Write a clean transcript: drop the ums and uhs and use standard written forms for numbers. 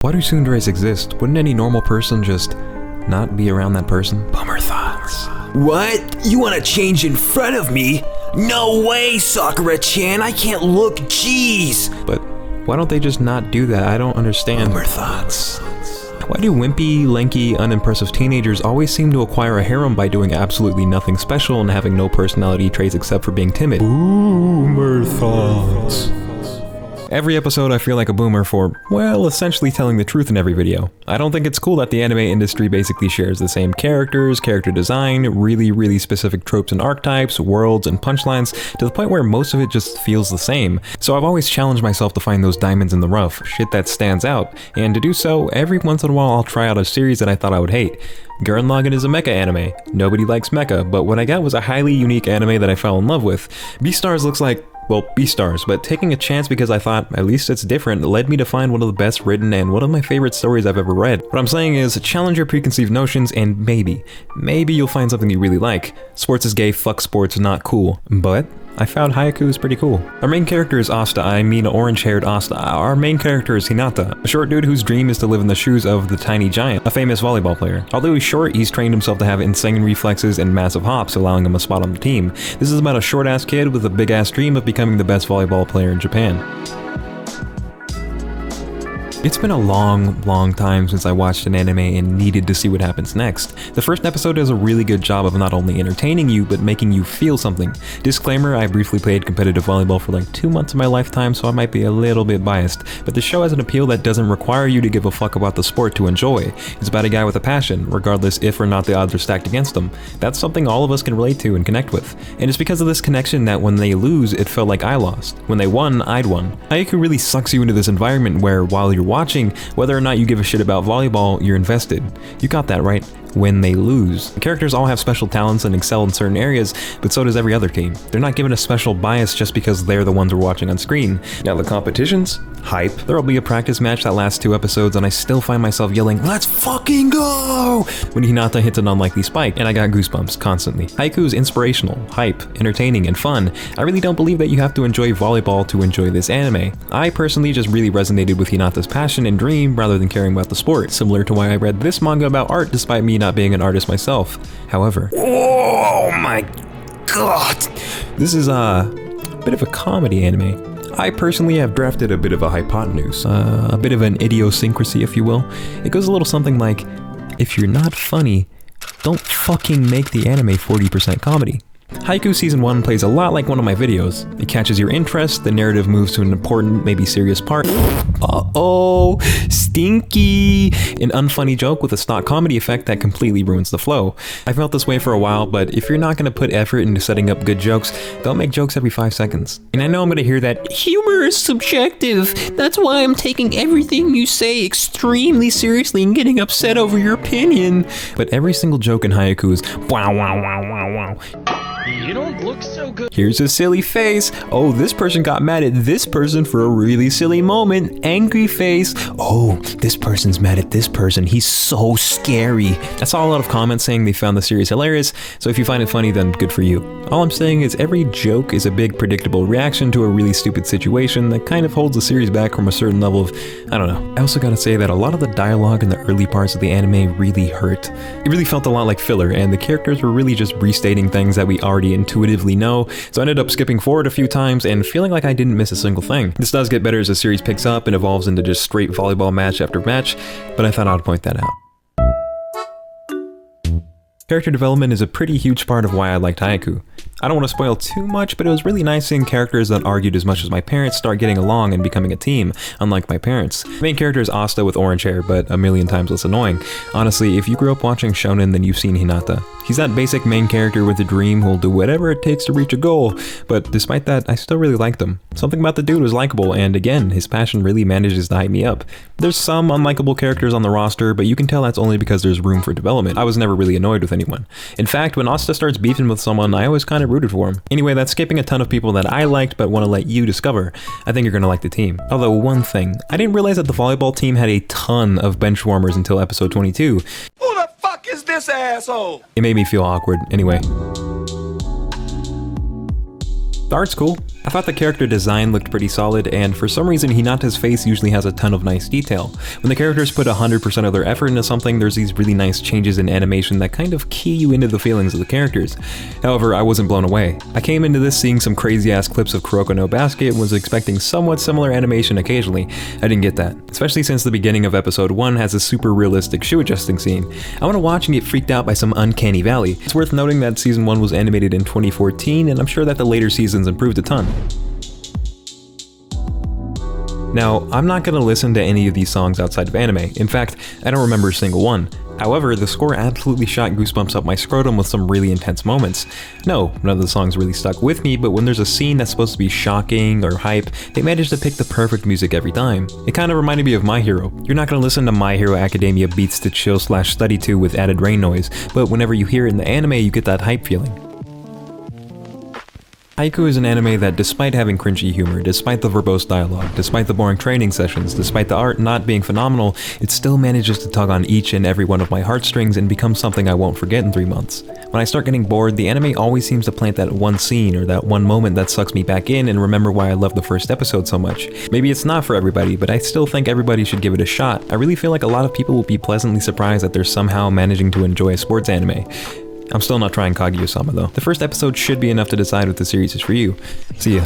Why do tsunderes exist? Wouldn't any normal person just not be around that person? Bummer thoughts. What? You want to change in front of me? No way, Sakura-chan, I can't look, jeez! But why don't they just not do that? I don't understand. Bummer thoughts. Why do wimpy, lanky, unimpressive teenagers always seem to acquire a harem by doing absolutely nothing special and having no personality traits except for being timid? Boomer thoughts. Every episode I feel like a boomer for, well, essentially telling the truth in every video. I don't think it's cool that the anime industry basically shares the same characters, character design, really specific tropes and archetypes, worlds, and punchlines, to the point where most of it just feels the same. So I've always challenged myself to find those diamonds in the rough, shit that stands out, and to do so, every once in a while I'll try out a series that I thought I would hate. Gurren Lagann is a mecha anime. Nobody likes mecha, but what I got was a highly unique anime that I fell in love with. Beastars looks like, well, Beastars, but taking a chance because I thought, at least it's different, led me to find one of the best written and one of my favorite stories I've ever read. What I'm saying is, challenge your preconceived notions and maybe you'll find something you really like. Sports is gay, fuck sports, not cool. But I found haikyuu is pretty cool. Our main character is Asta, I mean orange-haired Asta. Our main character is Hinata, a short dude whose dream is to live in the shoes of the tiny giant, a famous volleyball player. Although he's short, he's trained himself to have insane reflexes and massive hops, allowing him a spot on the team. This is about a short-ass kid with a big-ass dream of becoming the best volleyball player in Japan. It's been a long time since I watched an anime and needed to see what happens next. The first episode does a really good job of not only entertaining you, but making you feel something. Disclaimer, I briefly played competitive volleyball for like 2 months of my lifetime, so I might be a little bit biased, but the show has an appeal that doesn't require you to give a fuck about the sport to enjoy. It's about a guy with a passion, regardless if or not the odds are stacked against him. That's something all of us can relate to and connect with. And it's because of this connection that when they lose, it felt like I lost. When they won, I'd won. Haikyuu really sucks you into this environment where, while you're watching, whether or not you give a shit about volleyball, you're invested. You got that right. When they lose. The characters all have special talents and excel in certain areas, but so does every other team. They're not given a special bias just because they're the ones we're watching on screen. Now the competitions? Hype. There'll be a practice match that lasts 2 episodes and I still find myself yelling, "Let's fucking go!" when Hinata hits an unlikely spike, and I got goosebumps constantly. Haikyuu is inspirational, hype, entertaining, and fun. I really don't believe that you have to enjoy volleyball to enjoy this anime. I personally just really resonated with Hinata's passion and dream rather than caring about the sport, similar to why I read this manga about art despite me not being an artist myself. However, Oh my god! this is a bit of a comedy anime. I personally have drafted a bit of a hypotenuse, a bit of an idiosyncrasy, if you will. It goes a little something like, if you're not funny, don't fucking make the anime 40% comedy. Haikyuu Season 1 plays a lot like one of my videos. It catches your interest, the narrative moves to an important, maybe serious part. Uh-oh, stinky! An unfunny joke with a stock comedy effect that completely ruins the flow. I felt this way for a while, but if you're not gonna put effort into setting up good jokes, don't make jokes every 5 seconds. And I know I'm gonna hear that, humor is subjective, that's why I'm taking everything you say extremely seriously and getting upset over your opinion. But every single joke in Haikyuu is wow wow wow wow wow. You don't look so good. Here's a silly face. Oh, this person got mad at this person for a really silly moment. Angry face. Oh, this person's mad at this person. He's so scary. I saw a lot of comments saying they found the series hilarious, so if you find it funny, then good for you. All I'm saying is every joke is a big predictable reaction to a really stupid situation that kind of holds the series back from a certain level of, I don't know. I also gotta say that a lot of the dialogue in the early parts of the anime really hurt. It really felt a lot like filler, and the characters were really just restating things that we already intuitively know, so I ended up skipping forward a few times and feeling like I didn't miss a single thing. This does get better as the series picks up and evolves into just straight volleyball match after match, but I thought I'd point that out. Character development is a pretty huge part of why I liked Haikyuu. I don't want to spoil too much, but it was really nice seeing characters that argued as much as my parents start getting along and becoming a team, unlike my parents. The main character is Asta with orange hair, but a million times less annoying. Honestly, if you grew up watching shonen, then you've seen Hinata. He's that basic main character with a dream who'll do whatever it takes to reach a goal, but despite that, I still really liked him. Something about the dude was likable, and again, his passion really manages to hype me up. There's some unlikable characters on the roster, but you can tell that's only because there's room for development. I was never really annoyed with anyone. In fact, when Asta starts beefing with someone, I always kind of rooted for him. Anyway, that's skipping a ton of people that I liked but want to let you discover. I think you're gonna like the team. Although one thing, I didn't realize that the volleyball team had a ton of bench warmers until episode 22. Who the fuck is this asshole? It made me feel awkward. Anyway. The art's cool. I thought the character design looked pretty solid, and for some reason Hinata's face usually has a ton of nice detail. When the characters put 100% of their effort into something, there's these really nice changes in animation that kind of key you into the feelings of the characters. However, I wasn't blown away. I came into this seeing some crazy ass clips of Kuroko no Basket and was expecting somewhat similar animation occasionally. I didn't get that, especially since the beginning of episode 1 has a super realistic shoe adjusting scene. I want to watch and get freaked out by some uncanny valley. It's worth noting that season 1 was animated in 2014, and I'm sure that the later seasons improved a ton. Now, I'm not gonna listen to any of these songs outside of anime. In fact, I don't remember a single one. However, the score absolutely shot goosebumps up my scrotum with some really intense moments. No, none of the songs really stuck with me, but when there's a scene that's supposed to be shocking or hype, they manage to pick the perfect music every time. It kind of reminded me of My Hero. You're not gonna listen to My Hero Academia beats to chill/study to with added rain noise, but whenever you hear it in the anime, you get that hype feeling. Haikyuu is an anime that, despite having cringy humor, despite the verbose dialogue, despite the boring training sessions, despite the art not being phenomenal, it still manages to tug on each and every one of my heartstrings and become something I won't forget in 3 months. When I start getting bored, the anime always seems to plant that one scene or that one moment that sucks me back in and remember why I loved the first episode so much. Maybe it's not for everybody, but I still think everybody should give it a shot. I really feel like a lot of people will be pleasantly surprised that they're somehow managing to enjoy a sports anime. I'm still not trying Kaguya-sama though. The first episode should be enough to decide if the series is for you. See ya.